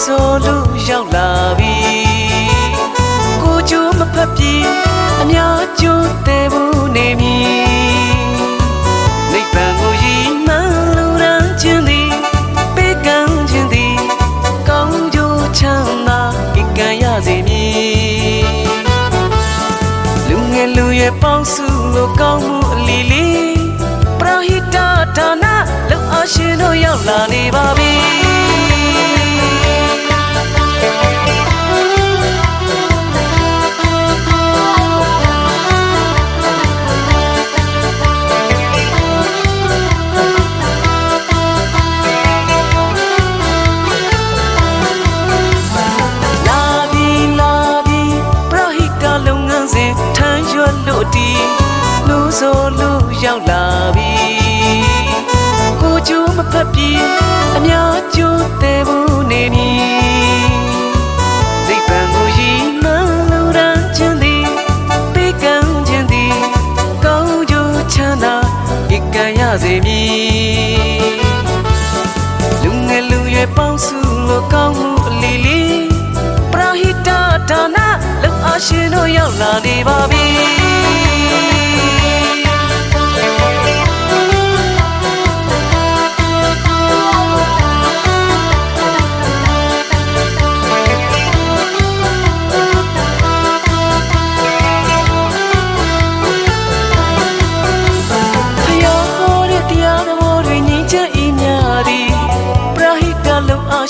ဆိုလို့ရောက်လာပြီကိုကျိုးမဖက်ပြေအများကျိုးတဲ့ဘူးနေမည်နိဗ္ဗာန်ကိုရည်မှန်းလူရန်ခြင်းသည်ပေးကမ်းခြင်းသည်ကောင်းကျိုးချမ်းသာဧကံရစေမည်လူငယ်လူရွယ်ပေါင်းစုလို့ကောင်းမှုအလီလီပရဟိတဒါနလောက်အရှင်တို့ရောက်လာနေပါပြီလို့ဆိုလို့ရောက်လာပြီကိုကျိုးမဖက်ပြေအများကျိုးတဲ့ဘူးနေမည်နိဗ္ဗာန်ကိုရည်မှန်းလူရန်ခြင်းသည်ပေးကမ်းခြင်းသည်ကောင်းကျိုးချမ်းသာဧကံရစေမည်လူငယ်လူရွယ်ပေါင်းစုလို့ကောင်းမှုအလီလီပရဟိတဒါနလောက်အရှင်တို့ရောက်လာနေပါပြီ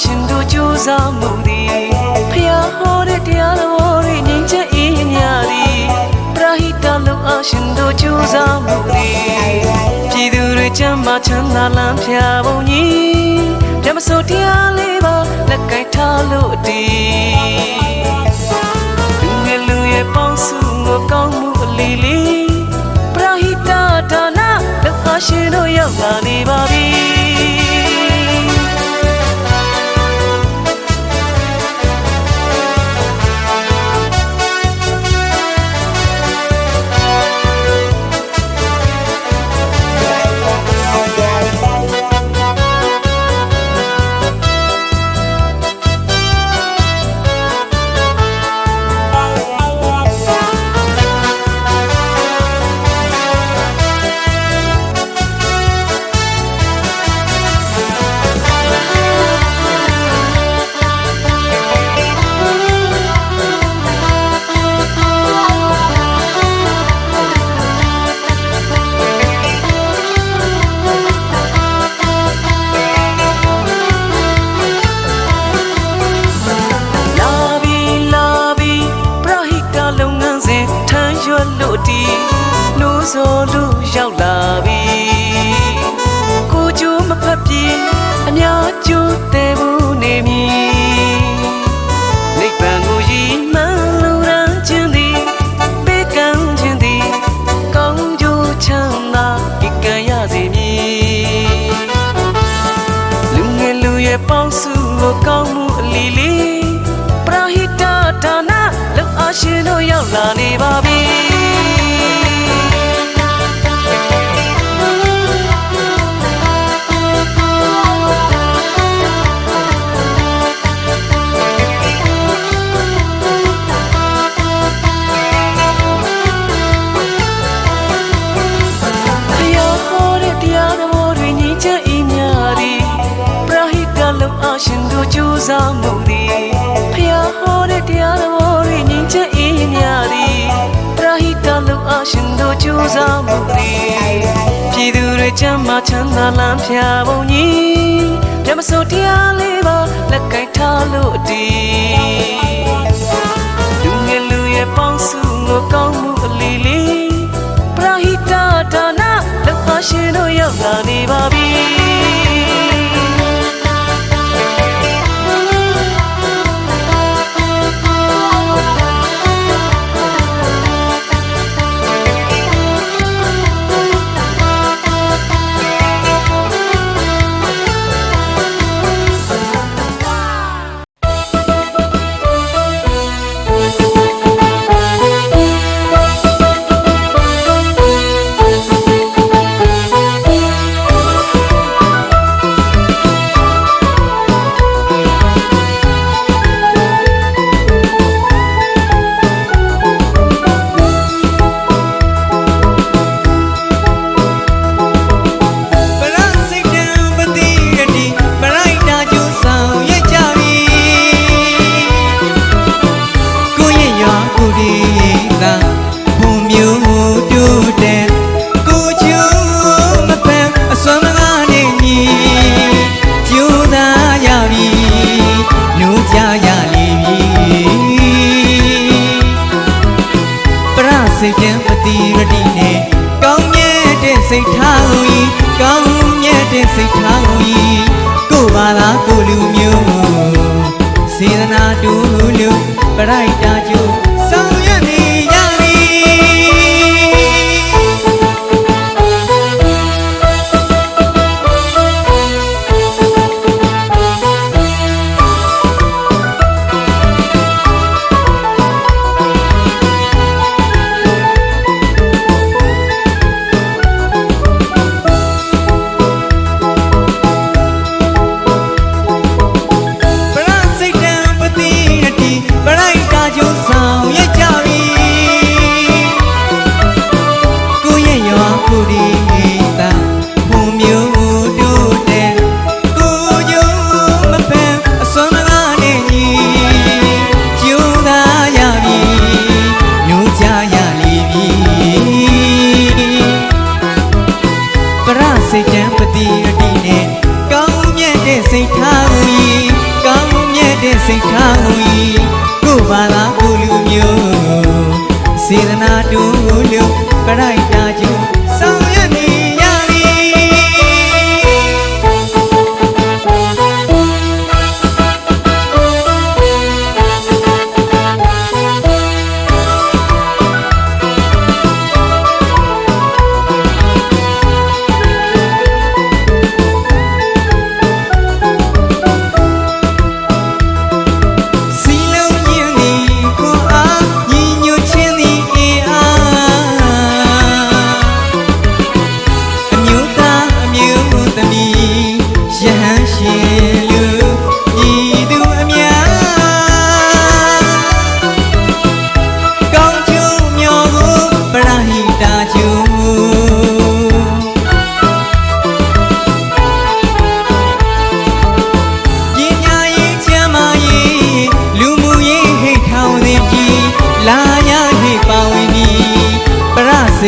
ရှင်တို့ကြိုးစားမှုသည်ဖျားဟောတဲ့တရားတော်တွေငြိမ်းချမ်းအေးမြသည်ပရဟိတလုံအရှင်တို့ကြိုးစားမှုသည်ပြည်သူတွေချမ်းသာချမ်းသာလမ်းဖြာပုံကြီးဓမ္မစိုးတရားလေးပါလက်ကင်ထားလို့တည်လူငယ်လူရဲ့ပေါင်းစုကိုကောင်းမှုအလီလီပရဟိတဒါနလုံအရှင်တို့ရောက်လာနေပါပြီလို့ဆိုလို့ရောက်လာပြီကိုကျိုးမဖက်ပြေအများကျိုးတဲ့ဘူးနေမည်နိဗ္ဗာန်ကိုရည်မှန်းလူရန်ခြင်းသည်ပေးကမ်းခြင်းသည်ကောင်းကျိုးချမ်းသာဧကံရစေမည်လူငယ်လူရွယ်ပေါင်းစုကိုကောင်းမှုအလီလီပရဟိတဒါနလောက်အရှင်တို့ရောက်လာနေပါပြီရှင်တို့ကြိုးစားမှုသည်ဖျားဟောတဲ့တရားတော်တွေငြိမ်းချမ်းအေးမြသည်ပရဟိတလုံအရှင်တို့ကြိုးစားမှုသည်ပြည်သူတွေချမ်းသာချမ်းသာလမ်းဖြာပုံကြီးဓမ္မစိုးတရားလေးပါလက်ကင်ထားလို့တည်လူငယ်လူရဲ့ပေါင်းစုကိုကောင်းမှုအလီလီပရဟိတဒါနလုံအရှင်တို့ရောက်လာနေပါပြီ စိတ်တမ်းပတိရတိနဲ့ကောင်းမြတ်တဲ့စိတ်ထားကိုဤကောင်းမြတ်တဲ့စိတ်ထားကိုဤကိုပါလားကိုလူမျိုးစေတနာတူလူပရိုက်တာကျိုးဆောင်ရနေရပြီစိတ်တမ်းပတိရတိနဲ့ကောင်းမြတ်တဲ့စိတ်ထားကိုဤကောင်းမြတ်တဲ့စိတ်ထားကိုဤကိုပါလားကိုလူမျိုးစေတနာတူလူပရိုက်တာကျိုးဆောင်ရနေရပြီ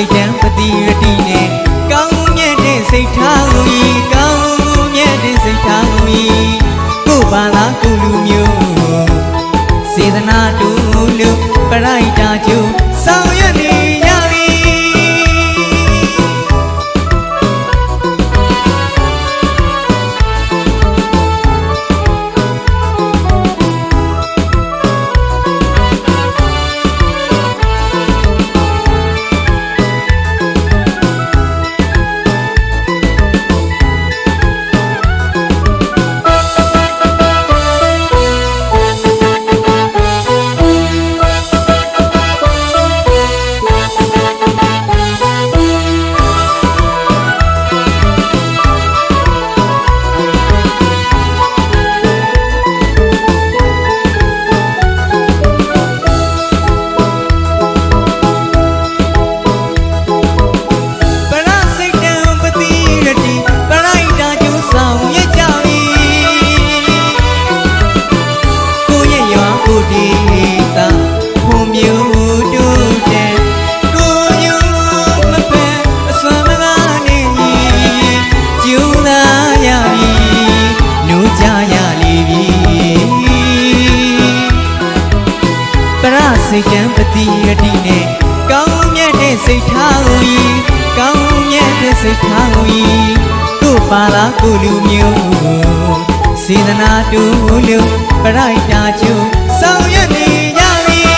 စိတ်တမ်းပတိရတိနဲ့ကောင်းမြတ်တဲ့စိတ်ထားကိုဤကောင်းမြတ်တဲ့စိတ်ထားကိုဤကိုပါလားကိုလူမျိုးစေတနာတူလူပရိုက်တာကျိုးဆောင်ရနေရပြီစိတ်တမ်းပတိရတိနဲ့ကောင်းမြတ်တဲ့စိတ်ထားကိုဤကောင်းမြတ်တဲ့စိတ်ထားကိုဤကိုပါလားကိုလူမျိုးစေတနာတူလူပရိုက်တာကျိုးဆောင်ရနေရပြီ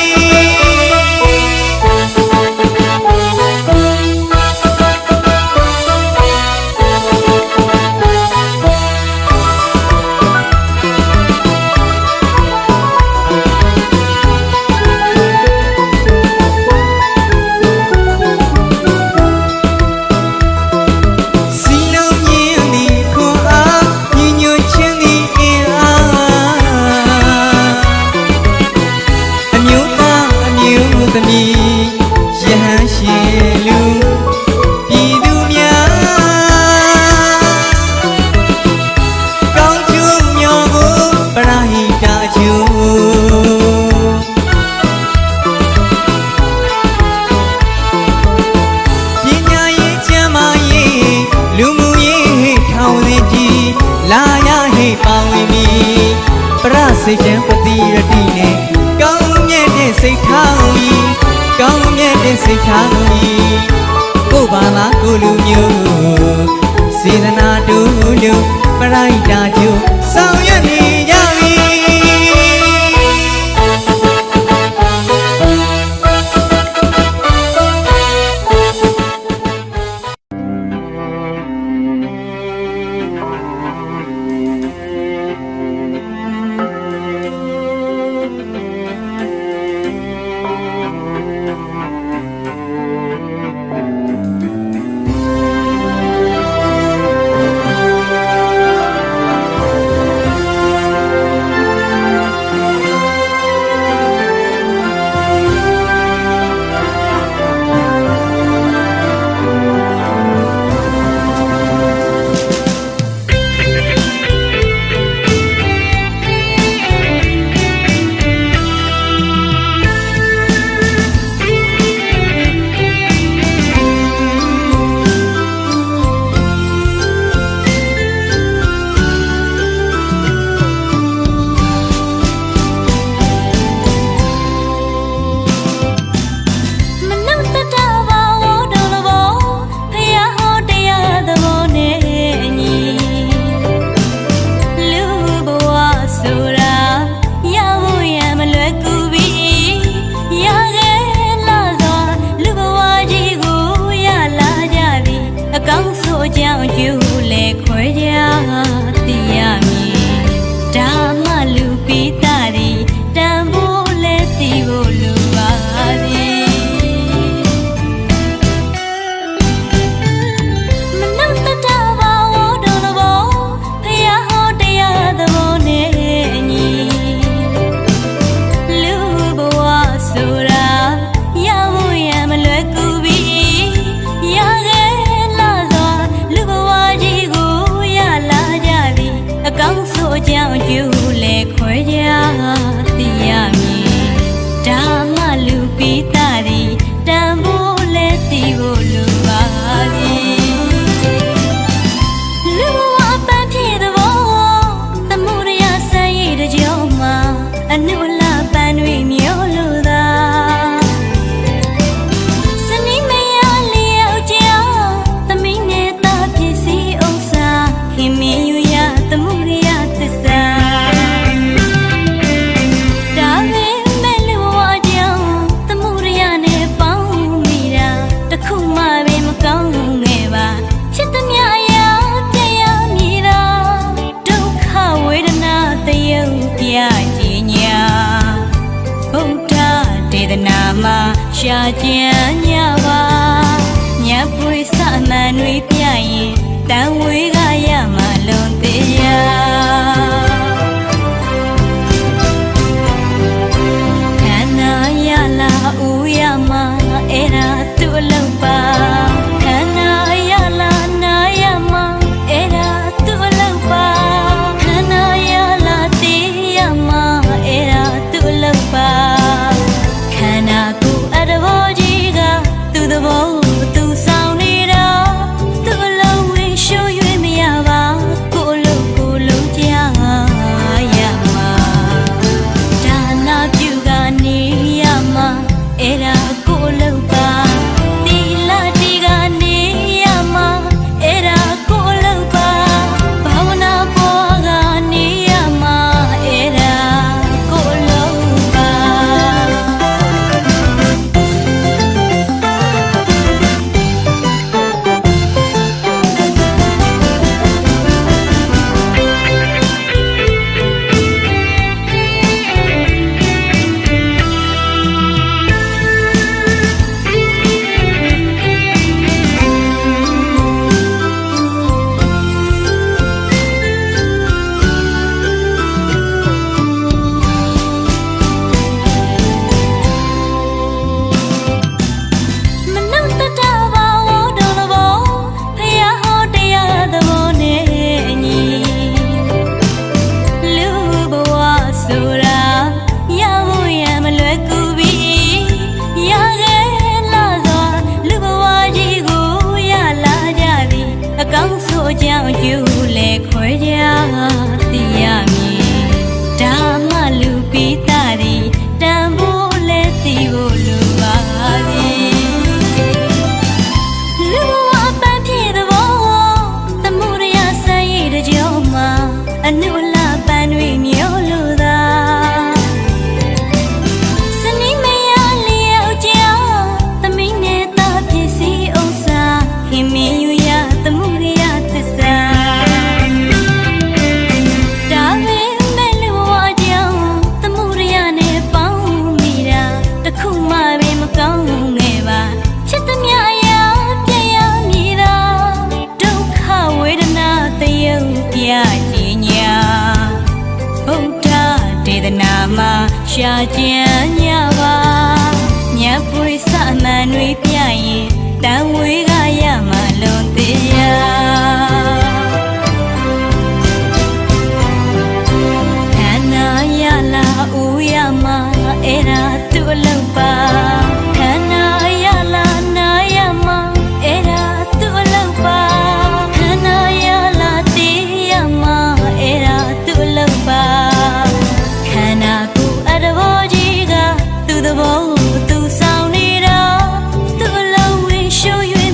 စိတ်တမ်းပတိရတိနဲ့ကောင်းမြတ်တဲ့စိတ်ထားကိုဤကောင်းမြတ်တဲ့ တဲ့စိတ်ထားကိုကိုဘာသာကိုလူမျိုးစေတနာတူလို့ပရိုက်တာကျိုးဆောင်ရနေကြပြီ ရှာကြံညပါညပွေစမှန်တွေပြရင်တန်ဝေးကရမှလွန်သေးရာခန္ဓာရလာဦးရမှာအဲ့ဒါသူ့အလုပ်ပါခန္ဓာရလာနာရမှာအဲ့ဒါသူ့အလုပ်ပါခန္ဓာရလာသေးရမှာအဲ့ဒါသူ့အလုပ်ပါခန္ဓာကိုယ်အတဘောကြီးကသူ့သဘောသူဆောင်နေတာသူ့အလုံးဝင်ရှုံး၍မရပါကိုယ်လုံးကြရမှာဒါနာပြုကနေရမှာအဲ့ဒါကိုယ်လုံးပါတီလာတီကနေရမှာအဲ့ဒါကိုယ်လုံးပါဘာဝနာပေါ်ကနေရမှာအဲ့ဒါကိုယ်လုံးပါ တန်ဝေးကရမှလွန်သေးရခန္ဓာရလာဦးရမှာအဲ့ဒါသူ့အလုပ်ပါခန္ဓာရလာနာရမှာအဲ့ဒါသူ့အလုပ်ပါခန္ဓာရလာတေးရမှာအဲ့ဒါသူ့အလုပ်ပါခန္ဓာကိုယ်အတဘောကြီးကသူ့သဘောသူဆောင်နေတာသူ့အလုပ်ဝင်ရှုံး၍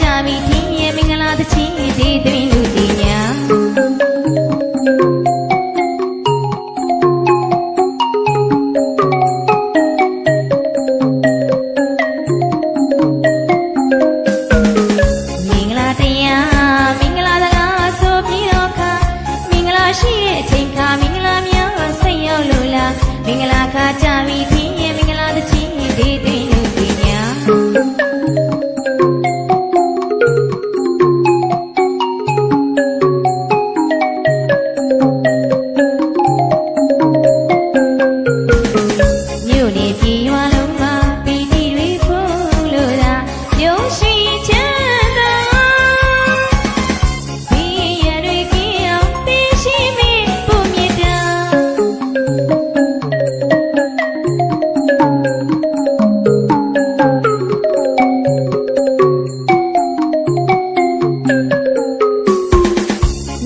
ကြပြီထင်းရဲ့မင်္ဂလာသချင်းဒီသွင်းလူတီညာရှိတဲ့အချိန်ခါမင်္ဂလာများဆက်ရောက်လို့လားမင်္ဂလာခါကြပြီထင်းရဲ့မင်္ဂလာသချင်းဒီသွင်းလူတီညာမြို့နေပြည်ရွာလုံးမှာပီတိတွေဖုံးလို့သာရုံရှိချမ်းသာဒီရတွေကြီးအောင်သိရှိမိပုံမြတ်တာ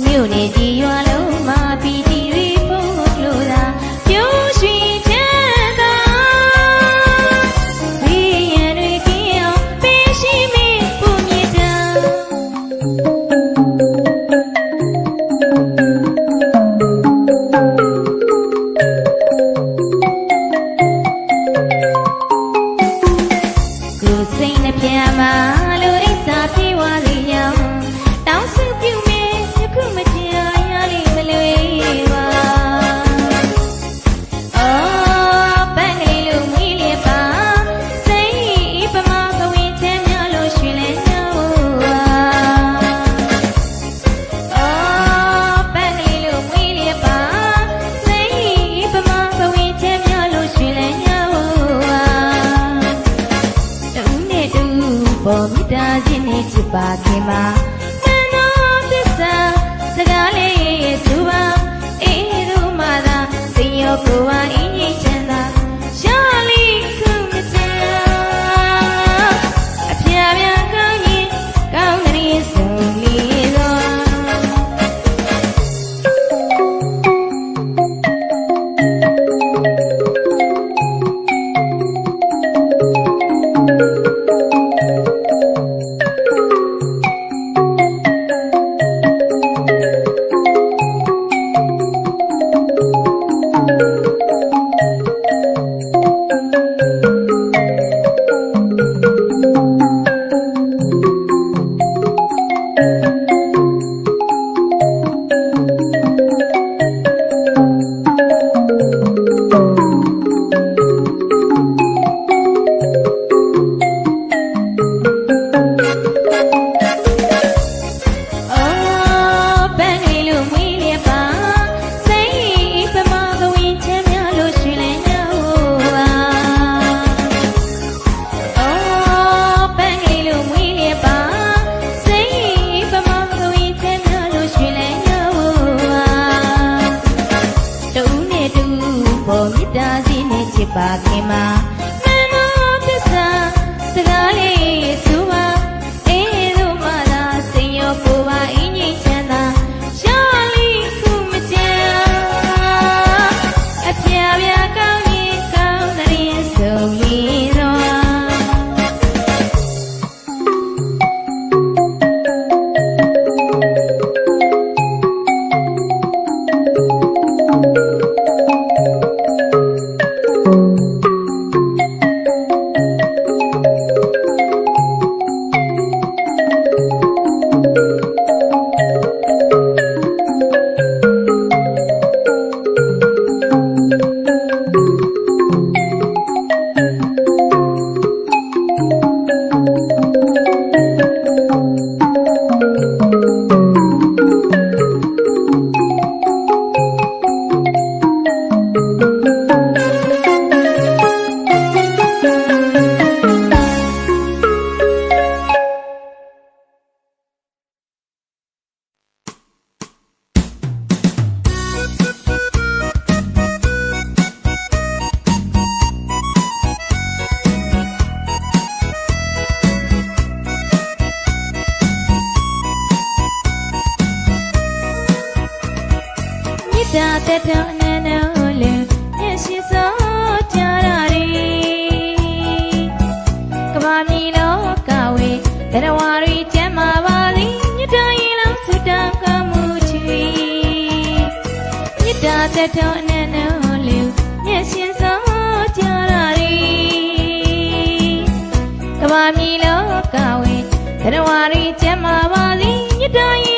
မြို့နေပြည်ရွာလုံးမှာပီတိတွေဖုံးလို့သာရုံရှိချမ်းသာဒီရတွေကြီးအောင်သိရှိမိပုံမြတ်တာကိုယ်စိတ်နှပြမှာလို့အိစာပြေဝစီရောင်တောင်းစုပြုမေယခုမချင်ရလိမ့်မလွေပါအော်ပန်းကလေးလိုမွေးလျက်ပါစိတ်ပမာကဝင်ချမ်းများလို့ရွှင်လဲညောပါအော်ပန်းကလေးလိုမွေးလျက်ပါစိတ်ပမာကဝင်ချမ်းများလို့ရွှင်လဲညောပါတူနဲ့တူပေါ်မိသားချင်းနဲ့ချစ်ပါခင်ပါမန်တော်သစ္စာစကားလေးရဲ့သူပါအေးတို့မှသာသင်ရောကိုယ်ဝအင်းကြီးချမ်းသာရှာလီခုမစံအပြာပြာကောင်းရင်ကောင်းတဲ့ရင်စုံလီသောပါခင်မှာမန်တော်သစ္စာစကားလေးသူပါအေးတို့မှသာစိတ်ရောကိုယ်ပါအင်းကြီးချမ်းသာရှာလီခုမကြံအပြာပြာကောင်းရင်ကောင်းတဲ့ရင်စုံလီသောတဲ့တော်နဲ့နော်လေမျက်ရှိစောကြတာရီကဘာမီလောကဝေတရဝရီ သက်တော်နဲ့နော်လေမျက်ရှင်စောကြရရီကဘာမီလောကဝေတရဝရီကျမ်းမာပါသည်မြတ်တော်